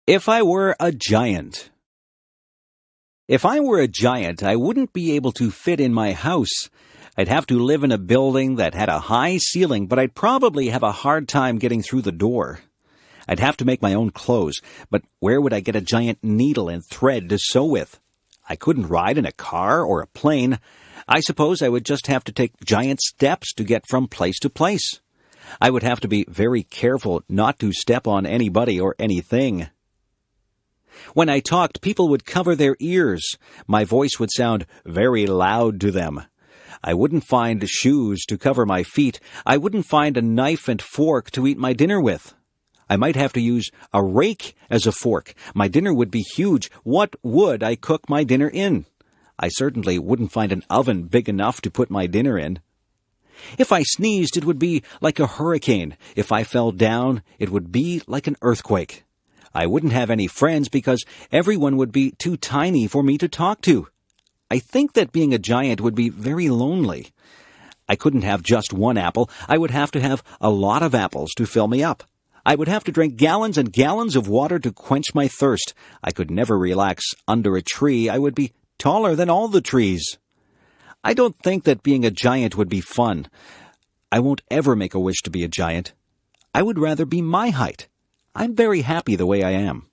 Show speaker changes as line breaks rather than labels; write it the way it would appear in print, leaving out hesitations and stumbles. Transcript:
If I were a giant. If I were a giant, I wouldn't be able to fit in my house. I'd have to live in a building that had a high ceiling, but I'd probably have a hard time getting through the door. I'd have to make my own clothes, but where would I get a giant needle and thread to sew with? I couldn't ride in a car or a plane. I suppose I would just have to take giant steps to get from place to place. I would have to be very careful not to step on anybody or anything. When I talked, people would cover their ears. My voice would sound very loud to them. I wouldn't find shoes to cover my feet. I wouldn't find a knife and fork to eat my dinner with. I might have to use a rake as a fork. My dinner would be huge. What would I cook my dinner in? I certainly wouldn't find an oven big enough to put my dinner in. If I sneezed, it would be like a hurricane. If I fell down, it would be like an earthquake. I wouldn't have any friends because everyone would be too tiny for me to talk to. I think that being a giant would be very lonely. I couldn't have just one apple. I would have to have a lot of apples to fill me up. I would have to drink gallons and gallons of water to quench my thirst. I could never relax under a tree. I would be taller than all the trees. I don't think that being a giant would be fun. I won't ever make a wish to be a giant. I would rather be my height. I'm very happy the way I am.